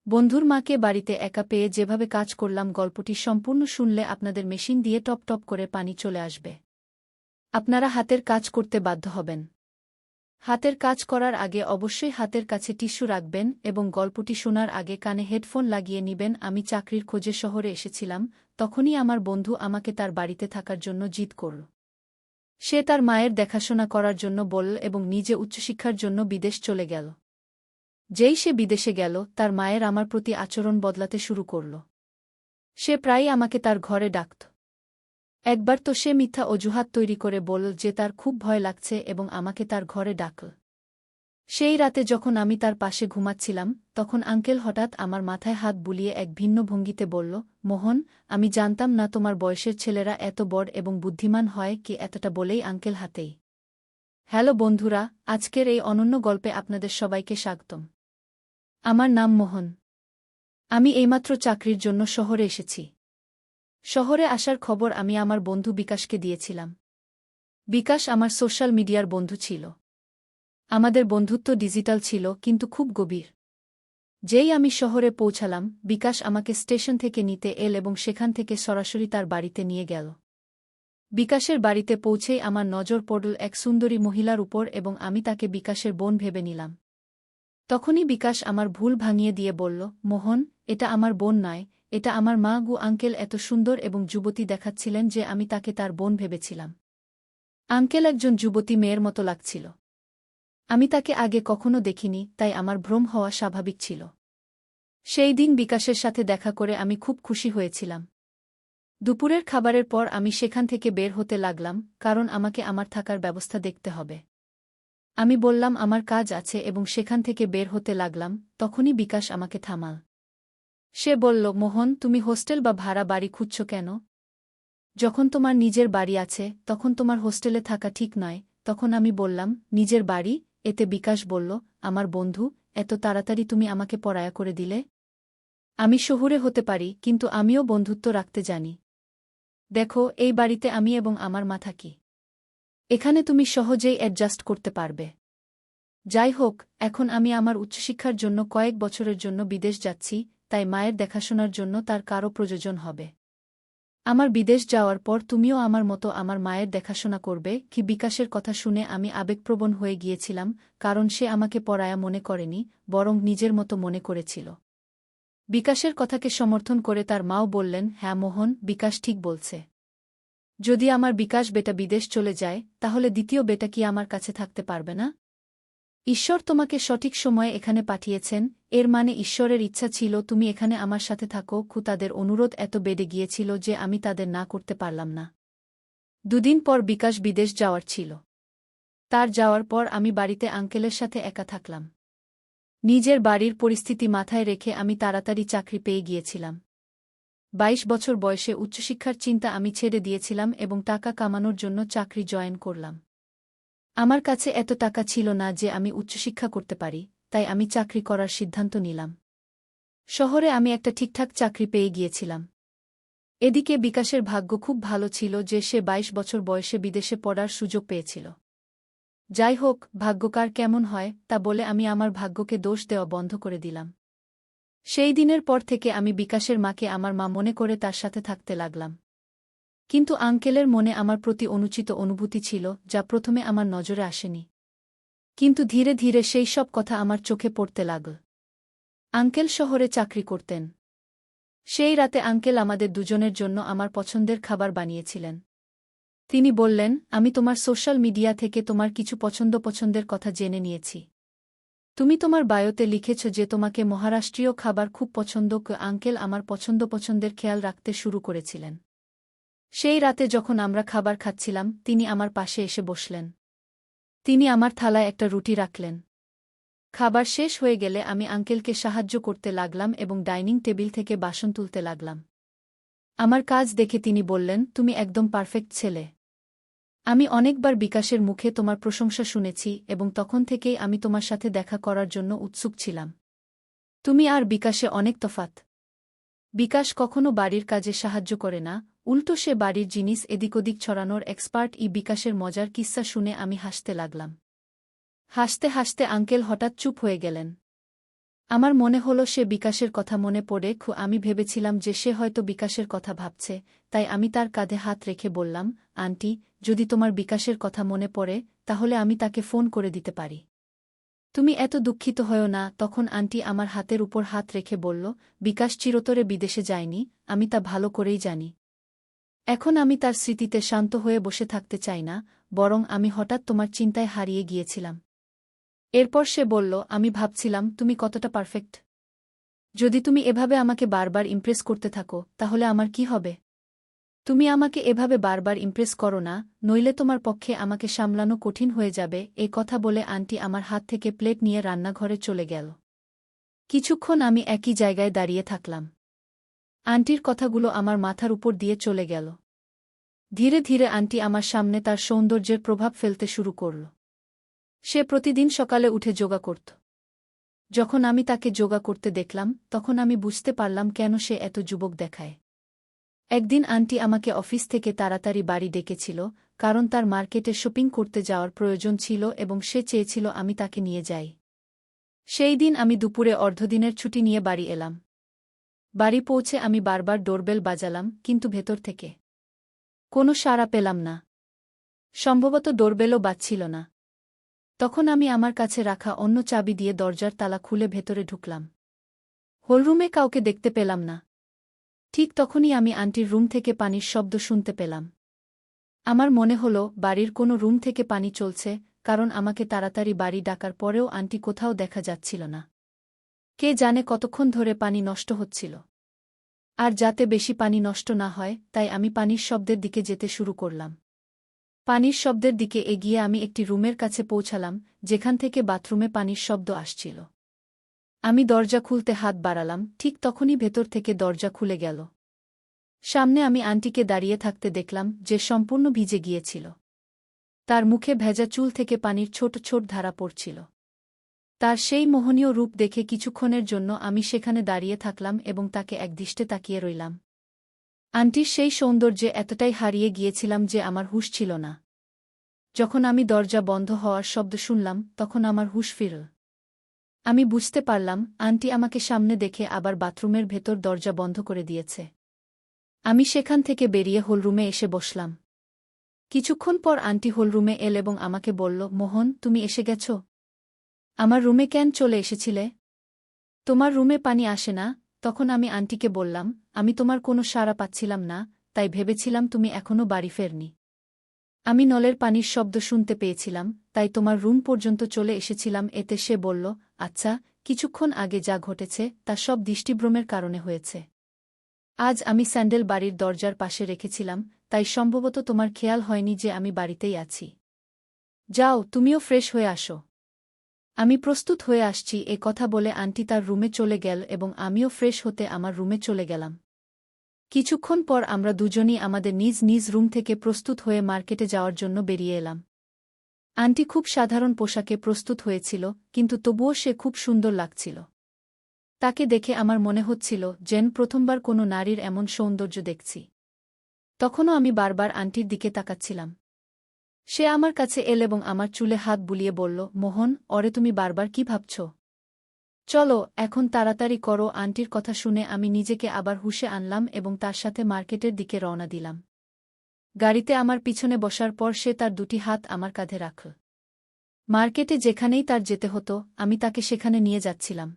বন্ধুর মাকে বাড়িতে একা পেয়ে যেভাবে কাজ করলাম গল্পটি সম্পূর্ণ শুনলে আপনাদের মেশিন দিয়ে টপ টপ করে পানি চলে আসবে। আপনারা হাতের কাজ করতে বাধ্য হবেন। হাতের কাজ করার আগে অবশ্যই হাতের কাছে টিস্যু রাখবেন এবং গল্পটি শোনার আগে কানে হেডফোন লাগিয়ে নিবেন। আমি চাকরির খোঁজে শহরে এসেছিলাম, তখনই আমার বন্ধু আমাকে তার বাড়িতে থাকার জন্য জিদ করল। সে তার মায়ের দেখাশোনা করার জন্য বলল এবং নিজে উচ্চশিক্ষার জন্য বিদেশ চলে গেল। যেই সে বিদেশে গেল, তার মায়ের আমার প্রতি আচরণ বদলাতে শুরু করল। সে প্রায়ই আমাকে তার ঘরে ডাকত। একবার তো সে মিথ্যা অজুহাত তৈরি করে বলল যে তার খুব ভয় লাগছে এবং আমাকে তার ঘরে ডাকল। সেই রাতে যখন আমি তার পাশে ঘুমাচ্ছিলাম, তখন আঙ্কেল হঠাৎ আমার মাথায় হাত বুলিয়ে এক ভিন্ন ভঙ্গিতে বলল, মোহন, আমি জানতাম না তোমার বয়সের ছেলেরা এত বড় এবং বুদ্ধিমান হয় কি। এতটা বলেই আঙ্কেল হাতেই। হ্যালো বন্ধুরা, আজকের এই অনন্য গল্পে আপনাদের সবাইকে স্বাগতম। আমার নাম মোহন। আমি এইমাত্র চাকরির জন্য শহরে এসেছি। শহরে আসার খবর আমি আমার বন্ধু বিকাশকে দিয়েছিলাম। বিকাশ আমার সোশ্যাল মিডিয়ার বন্ধু ছিল। আমাদের বন্ধুত্ব ডিজিটাল ছিল, কিন্তু খুব গভীর। যেই আমি শহরে পৌঁছালাম, বিকাশ আমাকে স্টেশন থেকে নিতে এল এবং সেখান থেকে সরাসরি তার বাড়িতে নিয়ে গেল। বিকাশের বাড়িতে পৌঁছেই আমার নজর পড়ল এক সুন্দরী মহিলার উপর এবং আমি তাকে বিকাশের বোন ভেবে নিলাম। তখনই বিকাশ আমার ভুল ভাঙিয়ে দিয়ে বলল, মোহন, এটা আমার বোন নয়, এটা আমার মা গু। আঙ্কেল এত সুন্দর এবং যুবতী দেখাচ্ছিলেন যে আমি তাকে তার বোন ভেবেছিলাম। আঙ্কেল একজন যুবতী মেয়ের মতো লাগছিল। আমি তাকে আগে কখনো দেখিনি, তাই আমার ভ্রম হওয়া স্বাভাবিক ছিল। সেই দিন বিকাশের সাথে দেখা করে আমি খুব খুশি হয়েছিলাম। দুপুরের খাবারের পর আমি সেখান থেকে বের হতে লাগলাম, কারণ আমাকে আমার থাকার ব্যবস্থা দেখতে হবে। আমি বললাম আমার কাজ আছে এবং সেখান থেকে বের হতে লাগলাম, তখনই বিকাশ আমাকে থামাল। সে বলল, মোহন, তুমি হোস্টেল বা ভাড়া বাড়ি খুঁজছ কেন? যখন তোমার নিজের বাড়ি আছে তখন তোমার হোস্টেলে থাকা ঠিক নয়। তখন আমি বললাম, নিজের বাড়ি? এতে বিকাশ বলল, আমার বন্ধু, এত তাড়াতাড়ি তুমি আমাকে পরায়া করে দিলে? আমি শহুরে হতে পারি, কিন্তু আমিও বন্ধুত্ব রাখতে জানি। দেখো, এই বাড়িতে আমি এবং আমার মা থাকি। এখানে তুমি সহজেই অ্যাডজাস্ট করতে পারবে। যাই হোক, এখন আমি আমার উচ্চশিক্ষার জন্য কয়েক বছরের জন্য বিদেশ যাচ্ছি, তাই মায়ের দেখাশোনার জন্য তার কারও প্রয়োজন হবে। আমার বিদেশ যাওয়ার পর তুমিও আমার মতো আমার মায়ের দেখাশোনা করবে কি? বিকাশের কথা শুনে আমি আবেগপ্রবণ হয়ে গিয়েছিলাম, কারণ সে আমাকে পরায়া মনে করেনি, বরং নিজের মতো মনে করেছিল। বিকাশের কথাকে সমর্থন করে তার মাও বললেন, হ্যাঁ মোহন, বিকাশ ঠিক বলছে। যদি আমার বিকাশ বেটা বিদেশ চলে যায়, তাহলে দ্বিতীয় বেটা কি আমার কাছে থাকতে পারবে না? ঈশ্বর তোমাকে সঠিক সময়ে এখানে পাঠিয়েছেন, এর মানে ঈশ্বরের ইচ্ছা ছিল তুমি এখানে আমার সাথে থাকো। তাদের অনুরোধ এত বেড়ে গিয়েছিল যে আমি তাদের না করতে পারলাম না। দুদিন পর বিকাশ বিদেশ যাওয়ার ছিল। তার যাওয়ার পর আমি বাড়িতে আঙ্কেলের সাথে একা থাকলাম। নিজের বাড়ির পরিস্থিতি মাথায় রেখে আমি তাড়াতাড়ি চাকরি পেয়ে গিয়েছিলাম। 22 বছর বয়সে উচ্চশিক্ষার চিন্তা আমি ছেড়ে দিয়েছিলাম এবং টাকা কামানোর জন্য চাকরি জয়েন করলাম। আমার কাছে এত টাকা ছিল না যে আমি উচ্চশিক্ষা করতে পারি, তাই আমি চাকরি করার সিদ্ধান্ত নিলাম। শহরে আমি একটা ঠিকঠাক চাকরি পেয়ে গিয়েছিলাম। এদিকে বিকাশের ভাগ্য খুব ভালো ছিল যে সে 22 বছর বয়সে বিদেশে পড়ার সুযোগ পেয়েছিল। যাই হোক, ভাগ্য কার কেমন হয় তা বলে আমি আমার ভাগ্যকে দোষ দেওয়া বন্ধ করে দিলাম। সেই দিনের পর থেকে আমি বিকাশের মাকে আমার মা মনে করে তার সাথে থাকতে লাগলাম। কিন্তু আঙ্কেলের মনে আমার প্রতি অনুচিত অনুভূতি ছিল, যা প্রথমে আমার নজরে আসেনি। কিন্তু ধীরে ধীরে সেই সব কথা আমার চোখে পড়তে লাগল। আঙ্কেল শহরে চাকরি করতেন। সেই রাতে আঙ্কেল আমাদের দুজনের জন্য আমার পছন্দের খাবার বানিয়েছিলেন। তিনি বললেন, আমি তোমার সোশ্যাল মিডিয়া থেকে তোমার কিছু পছন্দের কথা জেনে নিয়েছি। তুমি তোমার বায়োতে লিখেছ যে তোমাকে মহারাষ্ট্রীয় খাবার খুব পছন্দ। আঙ্কেল আমার পছন্দের খেয়াল রাখতে শুরু করেছিলেন। সেই রাতে যখন আমরা খাবার খাচ্ছিলাম, তিনি আমার পাশে এসে বসলেন। তিনি আমার থালায় একটা রুটি রাখলেন। খাবার শেষ হয়ে গেলে আমি আঙ্কেলকে সাহায্য করতে লাগলাম এবং ডাইনিং টেবিল থেকে বাসন তুলতে লাগলাম। আমার কাজ দেখে তিনি বললেন, তুমি একদম পারফেক্ট ছেলে। আমি অনেকবার বিকাশের মুখে তোমার প্রশংসা শুনেছি এবং তখন থেকেই আমি তোমার সাথে দেখা করার জন্য উৎসুক ছিলাম। তুমি আর বিকাশে অনেক তফাৎ। বিকাশ কখনো বাড়ির কাজে সাহায্য করে না, উল্টো সে বাড়ির জিনিস এদিক ওদিক ছড়ানোর এক্সপার্ট। বিকাশের মজার কিস্সা শুনে আমি হাসতে লাগলাম। হাসতে হাসতে আঙ্কেল হঠাৎ চুপ হয়ে গেলেন। আমার মনে হলো সে বিকাশের কথা মনে পড়ে আমি ভেবেছিলাম যে সে হয়তো বিকাশের কথা ভাবছে, তাই আমি তার কাঁধে হাত রেখে বললাম, আন্টি, যদি তোমার বিকাশের কথা মনে পড়ে তাহলে আমি তাকে ফোন করে দিতে পারি। তুমি এত দুঃখিত হয়ো না। তখন আন্টি আমার হাতের উপর হাত রেখে বলল, বিকাশ চিরতরে বিদেশে যায়নি, আমি তা ভালো করেই জানি। এখন আমি তার স্মৃতিতে শান্ত হয়ে বসে থাকতে চাই না, বরং আমি হঠাৎ তোমার চিন্তায় হারিয়ে গিয়েছিলাম। এরপর সে বলল, আমি ভাবছিলাম তুমি কতটা পারফেক্ট। যদি তুমি এভাবে আমাকে বারবার ইমপ্রেস করতে থাকো তাহলে আমার কি হবে? তুমি আমাকে এভাবে বারবার ইমপ্রেস করো না, নইলে তোমার পক্ষে আমাকে সামলানো কঠিন হয়ে যাবে। এ কথা বলে আন্টি আমার হাত থেকে প্লেট নিয়ে রান্নাঘরে চলে গেল। কিছুক্ষণ আমি একই জায়গায় দাঁড়িয়ে থাকলাম। আন্টির কথাগুলো আমার মাথার উপর দিয়ে চলে গেল। ধীরে ধীরে আন্টি আমার সামনে তার সৌন্দর্যের প্রভাব ফেলতে শুরু করল। সে প্রতিদিন সকালে উঠে যোগা করত। যখন আমি তাকে যোগা করতে দেখলাম তখন আমি বুঝতে পারলাম কেন সে এত যুবক দেখায়। একদিন আন্টি আমাকে অফিস থেকে তাড়াতাড়ি বাড়ি ডেকেছিল, কারণ তার মার্কেটে শপিং করতে যাওয়ার প্রয়োজন ছিল এবং সে চেয়েছিল আমি তাকে নিয়ে যাই। সেই দিন আমি দুপুরে অর্ধদিনের ছুটি নিয়ে বাড়ি এলাম। বাড়ি পৌঁছে আমি বারবার ডোরবেল বাজালাম, কিন্তু ভেতর থেকে কোনো সাড়া পেলাম না। সম্ভবত ডোরবেলও বাজছিল না। তখন আমি আমার কাছে রাখা অন্য চাবি দিয়ে দরজার তালা খুলে ভেতরে ঢুকলাম। হলরুমে কাউকে দেখতে পেলাম না। ঠিক তখনই আমি আন্টির রুম থেকে পানির শব্দ শুনতে পেলাম। আমার মনে হল বাড়ির কোনো রুম থেকে পানি চলছে, কারণ আমাকে তাড়াতাড়ি বাড়ি ডাকার পরেও আন্টি কোথাও দেখা যাচ্ছিল না। কে জানে কতক্ষণ ধরে পানি নষ্ট হচ্ছিল। আর যাতে বেশি পানি নষ্ট না হয় তাই আমি পানির শব্দের দিকে যেতে শুরু করলাম। পানির শব্দের দিকে এগিয়ে আমি একটি রুমের কাছে পৌঁছালাম, যেখান থেকে বাথরুমে পানির শব্দ আসছিল। আমি দরজা খুলতে হাত বাড়ালাম, ঠিক তখনই ভেতর থেকে দরজা খুলে গেল। সামনে আমি আন্টিকে দাঁড়িয়ে থাকতে দেখলাম, যে সম্পূর্ণ ভিজে গিয়েছিল। তার মুখে ভেজা চুল থেকে পানির ছোট ছোট ধারা পড়ছিল। তার সেই মোহনীয় রূপ দেখে কিছুক্ষণের জন্য আমি সেখানে দাঁড়িয়ে থাকলাম এবং তাকে একদৃষ্টে তাকিয়ে রইলাম। আন্টির সেই সৌন্দর্যে এতটাই হারিয়ে গিয়েছিলাম যে আমার হুঁশ ছিল না। যখন আমি দরজা বন্ধ হওয়ার শব্দ শুনলাম তখন আমার হুঁশ ফিরল। আমি বুঝতে পারলাম আন্টি আমাকে সামনে দেখে আবার বাথরুমের ভেতর দরজা বন্ধ করে দিয়েছে। আমি সেখান থেকে বেরিয়ে হলরুমে এসে বসলাম। কিছুক্ষণ পর আন্টি হলরুমে এল এবং আমাকে বলল, মোহন, তুমি এসে গেছ? আমার রুমে কেন চলে এসেছিলে? তোমার রুমে পানি আসে না? তখন আমি আন্টিকে বললাম, আমি তোমার কোনো সাড়া পাচ্ছিলাম না, তাই ভেবেছিলাম তুমি এখনও বাড়ি ফেরনি। আমি নলের পানির শব্দ শুনতে পেয়েছিলাম, তাই তোমার রুম পর্যন্ত চলে এসেছিলাম। এতে সে বলল, আচ্ছা, কিছুক্ষণ আগে যা ঘটেছে তা সব দৃষ্টিভ্রমের কারণে হয়েছে। আজ আমি স্যান্ডেল বাড়ির দরজার পাশে রেখেছিলাম, তাই সম্ভবত তোমার খেয়াল হয়নি যে আমি বাড়িতেই আছি। যাও, তুমিও ফ্রেশ হয়ে আসো। আমি প্রস্তুত হয়ে আসছি। এ কথা বলে আন্টি তার রুমে চলে গেল এবং আমিও ফ্রেশ হতে আমার রুমে চলে গেলাম। কিছুক্ষণ পর আমরা দুজনই আমাদের নিজ নিজ রুম থেকে প্রস্তুত হয়ে মার্কেটে যাওয়ার জন্য বেরিয়ে এলাম। আন্টি খুব সাধারণ পোশাকে প্রস্তুত হয়েছিল, কিন্তু তবুও সে খুব সুন্দর লাগছিল। তাকে দেখে আমার মনে হচ্ছিল যেন প্রথমবার কোনো নারীর এমন সৌন্দর্য দেখছি। তখনও আমি বারবার আন্টির দিকে তাকাচ্ছিলাম। সে আমার কাছে এল এবং আমার চুলে হাত বুলিয়ে বলল, মোহন, ওরে তুমি বারবার কি ভাবছ? চলো, এখন তাড়াতাড়ি করো। আন্টির কথা শুনে আমি নিজেকে আবার হুঁশে আনলাম এবং তার সাথে মার্কেটের দিকে রওনা দিলাম। গাড়িতে আমার পিছনে বসার পর সে তার দুটি হাত আমার কাঁধে রাখল। মার্কেটে যেখানেই তার যেতে হতো আমি তাকে সেখানে নিয়ে যাচ্ছিলাম।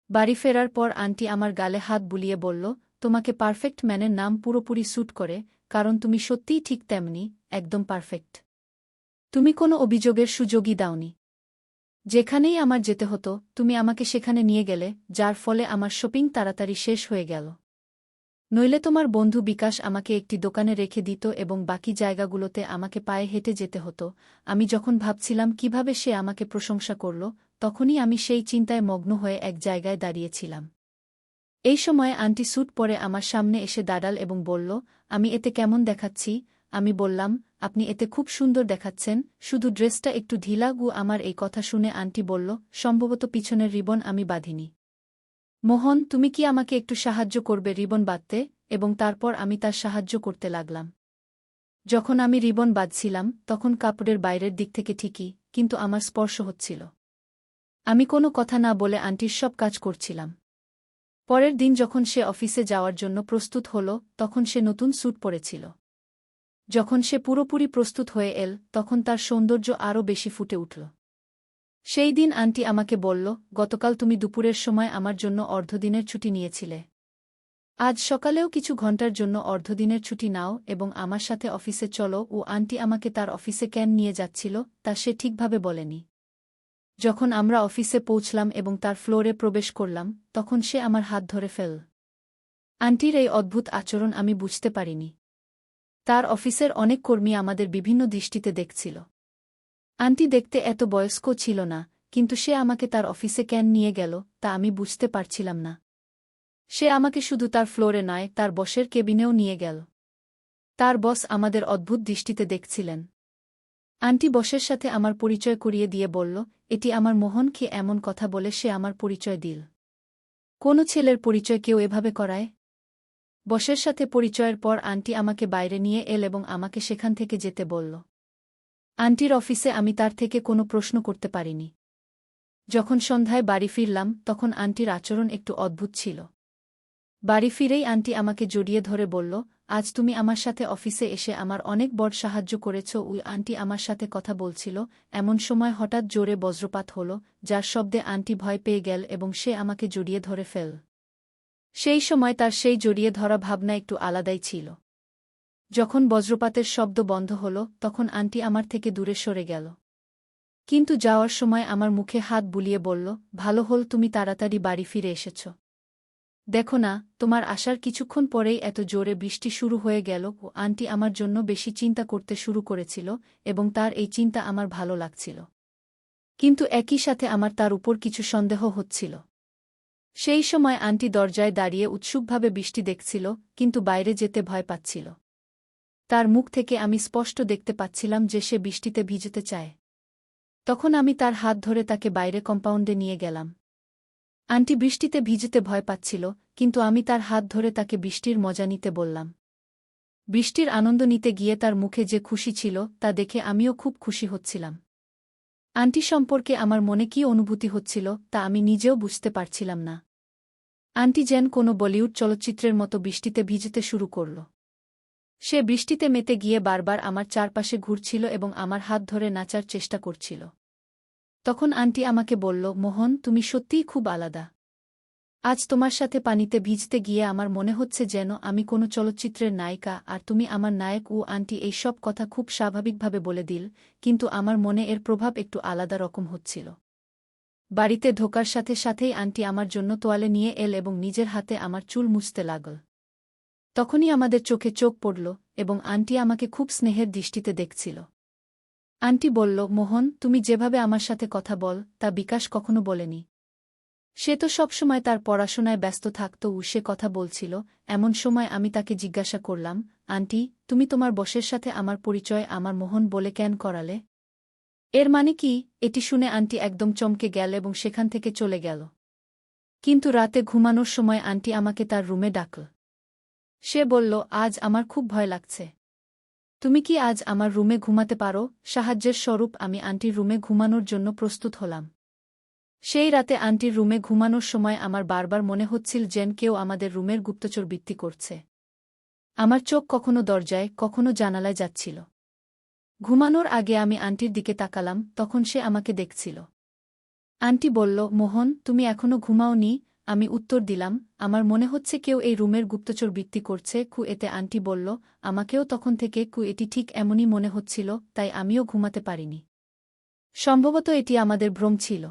বাড়ি ফেরার পর আন্টি আমার গালে হাত বুলিয়ে বলল, তোমাকে পারফেক্ট ম্যানের নাম পুরোপুরি স্যুট করে, কারণ তুমি সত্যিই ঠিক তেমনি, একদম পারফেক্ট। তুমি কোনো অভিযোগের সুযোগই দাওনি। যেখানেই আমার যেতে হতো তুমি আমাকে সেখানে নিয়ে গেলে, যার ফলে আমার শপিং তাড়াতাড়ি শেষ হয়ে গেল। নইলে তোমার বন্ধু বিকাশ আমাকে একটি দোকানে রেখে দিত এবং বাকি জায়গাগুলোতে আমাকে পায়ে হেঁটে যেতে হতো। আমি যখন ভাবছিলাম কিভাবে সে আমাকে প্রশংসা করল, তখনই আমি সেই চিন্তায় মগ্ন হয়ে এক জায়গায় দাঁড়িয়েছিলাম। এই সময়ে আন্টি স্যুট পরে আমার সামনে এসে দাঁড়াল এবং বলল, আমি এতে কেমন দেখাচ্ছি? আমি বললাম, আপনি এতে খুব সুন্দর দেখাচ্ছেন, শুধু ড্রেসটা একটু ঢিলা। আমার এই কথা শুনে আন্টি বলল, সম্ভবত পিছনের রিবন আমি বাঁধিনি। মোহন, তুমি কি আমাকে একটু সাহায্য করবে রিবন বাঁধতে? এবং তারপর আমি তার সাহায্য করতে লাগলাম। যখন আমি রিবন বাঁধছিলাম তখন কাপড়ের বাইরের দিক থেকে ঠিকই, কিন্তু আমার স্পর্শ হচ্ছিল। আমি কোনো কথা না বলে আন্টির সব কাজ করছিলাম। পরের দিন যখন সে অফিসে যাওয়ার জন্য প্রস্তুত হল, তখন সে নতুন স্যুট পরেছিল। যখন সে পুরোপুরি প্রস্তুত হয়ে এল, তখন তার সৌন্দর্য আরও বেশি ফুটে উঠল। সেই দিন আন্টি আমাকে বলল, গতকাল তুমি দুপুরের সময় আমার জন্য অর্ধদিনের ছুটি নিয়েছিলে। আজ সকালেও কিছু ঘন্টার জন্য অর্ধদিনের ছুটি নাও এবং আমার সাথে অফিসে চলো। ও আন্টি আমাকে তার অফিসে কেন নিয়ে যাচ্ছিল তা সে ঠিকভাবে বলেনি। যখন আমরা অফিসে পৌঁছলাম এবং তার ফ্লোরে প্রবেশ করলাম, তখন সে আমার হাত ধরে ফেল। আন্টির এই অদ্ভুত আচরণ আমি বুঝতে পারিনি। তার অফিসের অনেক কর্মী আমাদের বিভিন্ন দৃষ্টিতে দেখছিল। আন্টি দেখতে এত বয়স্ক ছিল না, কিন্তু সে আমাকে তার অফিসে কেন নিয়ে গেল তা আমি বুঝতে পারছিলাম না। সে আমাকে শুধু তার ফ্লোরে নয়, তার বসের কেবিনেও নিয়ে গেল। তার বস আমাদের অদ্ভুত দৃষ্টিতে দেখছিলেন। আন্টি বসের সাথে আমার পরিচয় করিয়ে দিয়ে বলল, এটি আমার মোহন। কি এমন কথা বলে সে আমার পরিচয় দিল? কোনো ছেলের পরিচয় কেউ এভাবে করায়? বসের সাথে পরিচয়ের পর আন্টি আমাকে বাইরে নিয়ে এল এবং আমাকে সেখান থেকে যেতে বলল। আন্টির অফিসে আমি তার থেকে কোনো প্রশ্ন করতে পারিনি। যখন সন্ধ্যায় বাড়ি ফিরলাম, তখন আন্টির আচরণ একটু অদ্ভুত ছিল। বাড়ি ফিরেই আন্টি আমাকে জড়িয়ে ধরে বলল, আজ তুমি আমার সাথে অফিসে এসে আমার অনেক বড় সাহায্য করেছ। ওই আন্টি আমার সাথে কথা বলছিল, এমন সময় হঠাৎ জোরে বজ্রপাত হল, যার শব্দে আন্টি ভয় পেয়ে গেল এবং সে আমাকে জড়িয়ে ধরে ফেল। সেই সময় তার সেই জড়িয়ে ধরা ভাবনা একটু আলাদাই ছিল। যখন বজ্রপাতের শব্দ বন্ধ হল, তখন আন্টি আমার থেকে দূরে সরে গেল। কিন্তু যাওয়ার সময় আমার মুখে হাত বুলিয়ে বলল, ভালো হল তুমি তাড়াতাড়ি বাড়ি ফিরে এসেছ। দেখো না, তোমার আসার কিছুক্ষণ পরেই এত জোরে বৃষ্টি শুরু হয়ে গেল। ও আন্টি আমার জন্য বেশি চিন্তা করতে শুরু করেছিল এবং তার এই চিন্তা আমার ভালো লাগছিল। কিন্তু একই সাথে আমার তার উপর কিছু সন্দেহ হচ্ছিল। সেই সময় আন্টি দরজায় দাঁড়িয়ে উৎসুকভাবে বৃষ্টি দেখছিল, কিন্তু বাইরে যেতে ভয় পাচ্ছিল। তার মুখ থেকে আমি স্পষ্ট দেখতে পাচ্ছিলাম যে সে বৃষ্টিতে ভিজতে চায়। তখন আমি তার হাত ধরে তাকে বাইরে কম্পাউন্ডে নিয়ে গেলাম। আন্টি বৃষ্টিতে ভিজতে ভয় পাচ্ছিল, কিন্তু আমি তার হাত ধরে তাকে বৃষ্টির মজা নিতে বললাম। বৃষ্টির আনন্দ নিতে গিয়ে তার মুখে যে খুশি ছিল তা দেখে আমিও খুব খুশি হচ্ছিলাম। আন্টি সম্পর্কে আমার মনে কী অনুভূতি হচ্ছিল তা আমি নিজেও বুঝতে পারছিলাম না। আন্টি যেন কোনো বলিউড চলচ্চিত্রের মতো বৃষ্টিতে ভিজতে শুরু করল। সে বৃষ্টিতে মেতে গিয়ে বারবার আমার চারপাশে ঘুরছিল এবং আমার হাত ধরে নাচার চেষ্টা করছিল। তখন আন্টি আমাকে বলল, মোহন, তুমি সত্যিই খুব আলাদা। আজ তোমার সাথে পানিতে ভিজতে গিয়ে আমার মনে হচ্ছে যেন আমি কোনো চলচ্চিত্রের নায়িকা আর তুমি আমার নায়ক। ও আন্টি এই সব কথা খুব স্বাভাবিকভাবে বলে দিল, কিন্তু আমার মনে এর প্রভাব একটু আলাদা রকম হচ্ছিল। বাড়িতে ঢোকার সাথে সাথেই আন্টি আমার জন্য তোয়ালে নিয়ে এল এবং নিজের হাতে আমার চুল মুছতে লাগল। তখনই আমাদের চোখে চোখ পড়ল এবং আন্টি আমাকে খুব স্নেহের দৃষ্টিতে দেখছিল। আন্টি বলল, মোহন, তুমি যেভাবে আমার সাথে কথা বল তা বিকাশ কখনো বলেনি। সে তো সবসময় তার পড়াশোনায় ব্যস্ত থাকত। সে কথা বলছিল। এমন সময় আমি তাকে জিজ্ঞাসা করলাম, আন্টি, তুমি তোমার বসের সাথে আমার পরিচয় আমার মোহন বলে কেন করালে? এর মানে কি? এটি শুনে আন্টি একদম চমকে গেল এবং সেখান থেকে চলে গেল। কিন্তু রাতে ঘুমানোর সময় আন্টি আমাকে তার রুমে ডাকল। সে বলল, আজ আমার খুব ভয় লাগছে। তুমি কি আজ আমার রুমে ঘুমাতে পারো? সাহায্যের স্বরূপ আমি আন্টির রুমে ঘুমানোর জন্য প্রস্তুত হলাম। সেই রাতে আন্টির রুমে ঘুমানোর সময় আমার বারবার মনে হচ্ছিল যেন কেউ আমাদের রুমের গুপ্তচরবৃত্তি করছে। আমার চোখ কখনো দরজায়, কখনো জানালায় যাচ্ছিল। ঘুমানোর আগে আমি আন্টির দিকে তাকালাম, তখন সে আমাকে দেখছিল। আন্টি বলল, মোহন, তুমি এখনো ঘুমাওনি? আমি উত্তর দিলাম, আমার মনে হচ্ছে কেউ এই রুমের গুপ্তচরবৃত্তি করছে। এতে আন্টি বলল, আমাকেও তখন থেকে এটি ঠিক এমনই মনে হচ্ছিল, তাই আমিও ঘুমাতে পারিনি। সম্ভবত এটি আমাদের ভ্রম ছিল।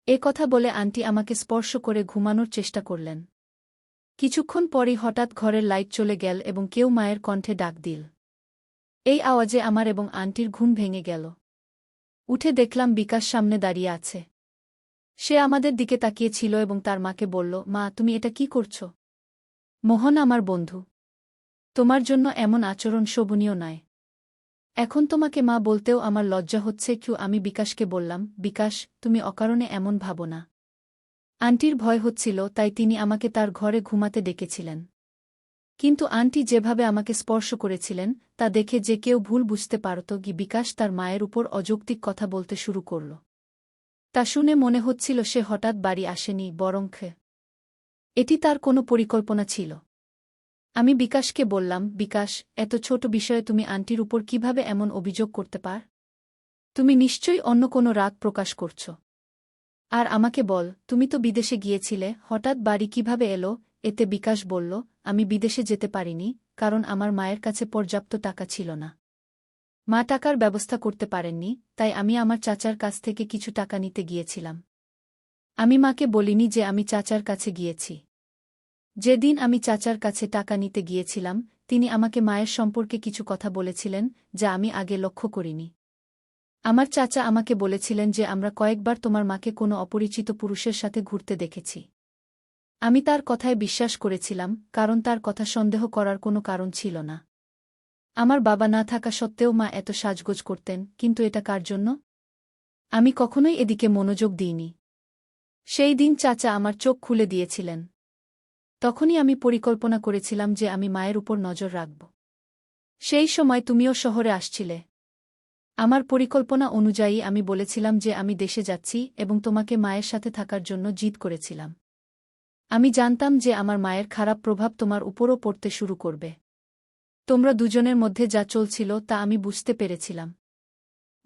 এ কথা বলে আন্টি আমাকে স্পর্শ করে ঘুমানোর চেষ্টা করলেন। কিছুক্ষণ পরই হঠাৎ ঘরের লাইট চলে গেল এবং কেউ মায়ের কণ্ঠে ডাক দিল। এই আওয়াজে আমার এবং আন্টির ঘুম ভেঙে গেল। উঠে দেখলাম বিকাশ সামনে দাঁড়িয়ে আছে। সে আমাদের দিকে তাকিয়েছিল এবং তার মাকে বলল, মা, তুমি এটা কি করছ? মোহন আমার বন্ধু। তোমার জন্য এমন আচরণ শোভনীয় নয়। এখন তোমাকে মা বলতেও আমার লজ্জা হচ্ছে। আমি বিকাশকে বললাম, বিকাশ, তুমি অকারণে এমন ভাবো না। আন্টির ভয় হচ্ছিল, তাই তিনি আমাকে তার ঘরে ঘুমাতে ডেকেছিলেন। কিন্তু আন্টি যেভাবে আমাকে স্পর্শ করেছিলেন তা দেখে যে কেউ ভুল বুঝতে পারত। বিকাশ তার মায়ের উপর অযৌক্তিক কথা বলতে শুরু করল। তা শুনে মনে হচ্ছিল সে হঠাৎ বাড়ি আসেনি, বরং এটি তার কোনো পরিকল্পনা ছিল। আমি বিকাশকে বললাম, বিকাশ, এত ছোট বিষয়ে তুমি আন্টির উপর কিভাবে এমন অভিযোগ করতে পার? তুমি নিশ্চয়ই অন্য কোনো রাগ প্রকাশ করছ। আর আমাকে বল, তুমি তো বিদেশে গিয়েছিলে, হঠাৎ বাড়ি কিভাবে এলো? এতে বিকাশ বলল, আমি বিদেশে যেতে পারিনি, কারণ আমার মায়ের কাছে পর্যাপ্ত টাকা ছিল না। মা টাকার ব্যবস্থা করতে পারেননি, তাই আমি আমার চাচার কাছ থেকে কিছু টাকা নিতে গিয়েছিলাম। আমি মাকে বলিনি যে আমি চাচার কাছে গিয়েছি। যেদিন আমি চাচার কাছে টাকা নিতে গিয়েছিলাম, তিনি আমাকে মায়ের সম্পর্কে কিছু কথা বলেছিলেন, যা আমি আগে লক্ষ্য করিনি। আমার চাচা আমাকে বলেছিলেন যে আমরা কয়েকবার তোমার মাকে কোনো অপরিচিত পুরুষের সাথে ঘুরতে দেখেছি। আমি তার কথায় বিশ্বাস করেছিলাম, কারণ তার কথা সন্দেহ করার কোনো কারণ ছিল না। আমার বাবা না থাকা সত্ত্বেও মা এত সাজগোজ করতেন, কিন্তু এটা কার জন্য? আমি কখনোই এদিকে মনোযোগ দিইনি। সেই দিন চাচা আমার চোখ খুলে দিয়েছিলেন। তখনই আমি পরিকল্পনা করেছিলাম যে আমি মায়ের উপর নজর রাখব। সেই সময় তুমিও শহরে আসছিলে। আমার পরিকল্পনা অনুযায়ী আমি বলেছিলাম যে আমি দেশে যাচ্ছি এবং তোমাকে মায়ের সাথে থাকার জন্য জিদ করেছিলাম। আমি জানতাম যে আমার মায়ের খারাপ প্রভাব তোমার উপরও পড়তে শুরু করবে। তোমরা দুজনের মধ্যে যা চলছিল তা আমি বুঝতে পেরেছিলাম।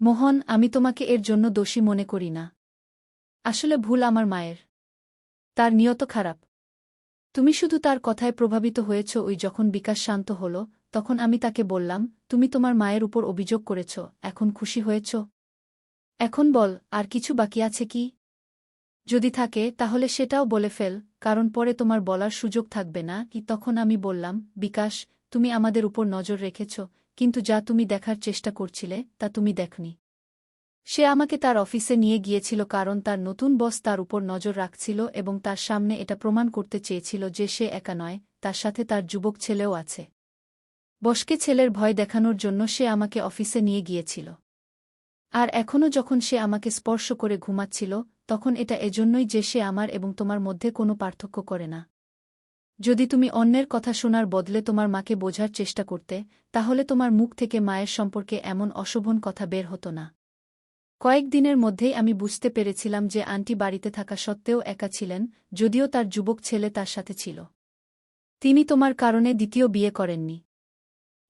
মোহন, আমি তোমাকে এর জন্য দোষী মনে করি না। আসলে ভুল আমার মায়ের। তার নিয়ত খারাপ। তুমি শুধু তার কথায় প্রভাবিত হয়েছ। যখন বিকাশ শান্ত হল, তখন আমি তাকে বললাম, তুমি তোমার মায়ের উপর অভিযোগ করেছ, এখন খুশি হয়েছ? এখন বল, আর কিছু বাকি আছে কি? যদি থাকে তাহলে সেটাও বলে ফেল, কারণ পরে তোমার বলার সুযোগ থাকবে না। তখন আমি বললাম, বিকাশ, তুমি আমাদের উপর নজর রেখেছ, কিন্তু যা তুমি দেখার চেষ্টা করছিলে তা তুমি দেখনি। সে আমাকে তার অফিসে নিয়ে গিয়েছিল কারণ তার নতুন বস তার উপর নজর রাখছিল এবং তার সামনে এটা প্রমাণ করতে চেয়েছিল যে সে একা নয়, তার সাথে তার যুবক ছেলেও আছে। বসকে ছেলের ভয় দেখানোর জন্য সে আমাকে অফিসে নিয়ে গিয়েছিল। আর এখনও যখন সে আমাকে স্পর্শ করে ঘুমাচ্ছিল, তখন এটা এজন্যই যে সে আমার এবং তোমার মধ্যে কোনো পার্থক্য করে না। যদি তুমি অন্যের কথা শোনার বদলে তোমার মাকে বোঝার চেষ্টা করতে, তাহলে তোমার মুখ থেকে মায়ের সম্পর্কে এমন অশোভন কথা বের হতো না। কয়েকদিনের মধ্যেই আমি বুঝতে পেরেছিলাম যে আন্টি বাড়িতে থাকা সত্ত্বেও একা ছিলেন, যদিও তার যুবক ছেলে তার সাথে ছিল। তিনি তোমার কারণে দ্বিতীয় বিয়ে করেননি।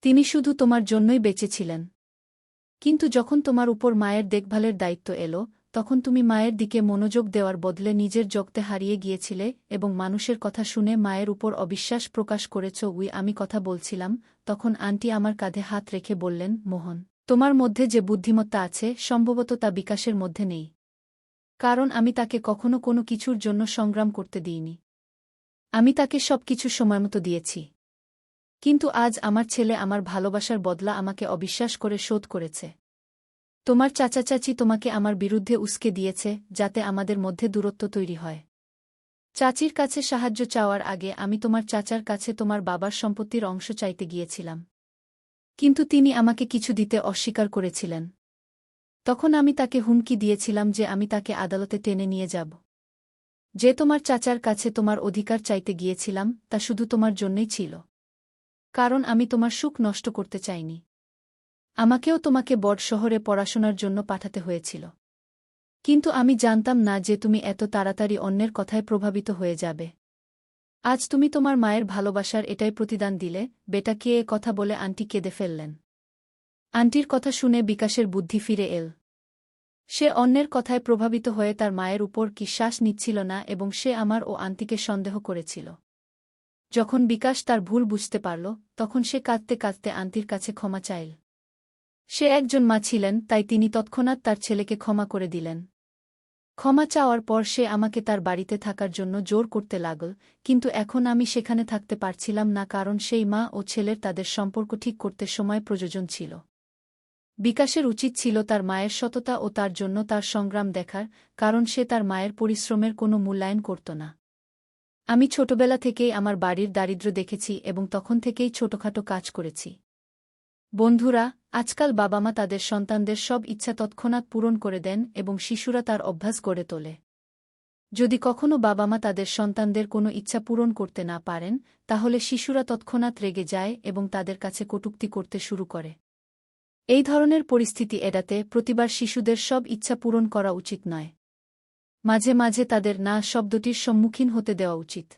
তিনি শুধু তোমার জন্যই বেঁচে ছিলেন। কিন্তু যখন তোমার উপর মায়ের দেখভালের দায়িত্ব এলো, তখন তুমি মায়ের দিকে মনোযোগ দেওয়ার বদলে নিজের জগতে হারিয়ে গিয়েছিলে এবং মানুষের কথা শুনে মায়ের উপর অবিশ্বাস প্রকাশ করেছ। আমি কথা বলছিলাম, তখন আন্টি আমার কাঁধে হাত রেখে বললেন, মোহন, তোমার মধ্যে যে বুদ্ধিমত্তা আছে সম্ভবত তা বিকাশের মধ্যে নেই। কারণ আমি তাকে কখনো কোনো কিছুর জন্য সংগ্রাম করতে দিইনি। আমি তাকে সবকিছু সময়মতো দিয়েছি। কিন্তু আজ আমার ছেলে আমার ভালোবাসার বদলা আমাকে অবিশ্বাস করে শোধ করেছে। তোমার চাচা চাচি তোমাকে আমার বিরুদ্ধে উস্কে দিয়েছে, যাতে আমাদের মধ্যে দূরত্ব তৈরি হয়। চাচির কাছে সাহায্য চাওয়ার আগে আমি তোমার চাচার কাছে তোমার বাবার সম্পত্তির অংশ চাইতে গিয়েছিলাম। কিন্তু তিনি আমাকে কিছু দিতে অস্বীকার করেছিলেন। তখন আমি তাকে হুমকি দিয়েছিলাম যে আমি তাকে আদালতে টেনে নিয়ে যাব। যে তোমার চাচার কাছে তোমার অধিকার চাইতে গিয়েছিলাম তা শুধু তোমার জন্যই ছিল। কারণ আমি তোমার সুখ নষ্ট করতে চাইনি। আমাকেও তোমাকে বড় শহরে পড়াশোনার জন্য পাঠাতে হয়েছিল। কিন্তু আমি জানতাম না যে তুমি এত তাড়াতাড়ি অন্যের কথায় প্রভাবিত হয়ে যাবে। আজ তুমি তোমার মায়ের ভালোবাসার এটাই প্রতিদান দিলে। বেটাকে এ কথা বলে আন্টি কেঁদে ফেললেন। আন্টির কথা শুনে বিকাশের বুদ্ধি ফিরে এল। সে অন্যের কথায় প্রভাবিত হয়ে তার মায়ের উপর কি শ্বাস নিচ্ছিল না এবং সে আমার ও আন্টিকে সন্দেহ করেছিল। যখন বিকাশ তার ভুল বুঝতে পারল, তখন সে কাঁদতে কাঁদতে আন্টির কাছে ক্ষমা চাইল। সে একজন মা ছিলেন, তাই তিনি তৎক্ষণাৎ তার ছেলেকে ক্ষমা করে দিলেন। ক্ষমা চাওয়ার পর সে আমাকে তার বাড়িতে থাকার জন্য জোর করতে লাগল, কিন্তু এখন আমি সেখানে থাকতে পারছিলাম না কারণ সেই মা ও ছেলের তাদের সম্পর্ক ঠিক করতে সময় প্রয়োজন ছিল। বিকাশের উচিত ছিল তার মায়ের সততা ও তার জন্য তার সংগ্রাম দেখার, কারণ সে তার মায়ের পরিশ্রমের কোনো মূল্যায়ন করত না। আমি ছোটবেলা থেকেই আমার বাড়ির দারিদ্র্য দেখেছি এবং তখন থেকেই ছোটখাটো কাজ করেছি। বন্ধুরা, আজকাল বাবা-মা তাদের সন্তানদের সব ইচ্ছা তৎক্ষণাৎ পূরণ করে দেন এবং শিশুরা তার অভ্যাস গড়ে তোলে। যদি কখনো বাবা-মা তাদের সন্তানদের কোনো ইচ্ছা পূরণ করতে না পারেন, তাহলে শিশুরা তৎক্ষণাৎ রেগে যায় এবং তাদের কাছে কটূক্তি করতে শুরু করে। এই ধরনের পরিস্থিতি এড়াতে প্রতিবার শিশুদের সব ইচ্ছা পূরণ করা উচিত নয়। মাঝে মাঝে তাদের না শব্দটির সম্মুখীন হতে দেওয়া উচিত।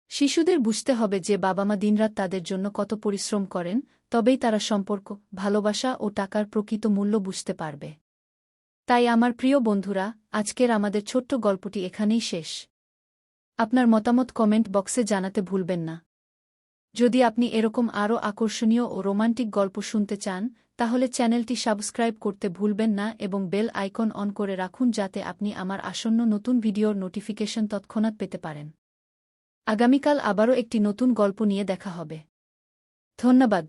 শিশুদের বুঝতে হবে যে বাবা মা দিনরাত তাদের জন্য কত পরিশ্রম করেন, তবেই তারা সম্পর্ক, ভালোবাসা ও টাকার প্রকৃত মূল্য বুঝতে পারবে। তাই আমার প্রিয় বন্ধুরা, আজকের আমাদের ছোট্ট গল্পটি এখানেই শেষ। আপনার মতামত কমেন্ট বক্সে জানাতে ভুলবেন না। যদি আপনি এরকম আরও আকর্ষণীয় ও রোমান্টিক গল্প শুনতে চান, তাহলে চ্যানেলটি সাবস্ক্রাইব করতে ভুলবেন না এবং বেল আইকন অন করে রাখুন যাতে আপনি আমার আসন্ন নতুন ভিডিওর নোটিফিকেশন তৎক্ষণাৎ পেতে পারেন। আগামীকাল আবারও একটি নতুন গল্প নিয়ে দেখা হবে। ধন্যবাদ।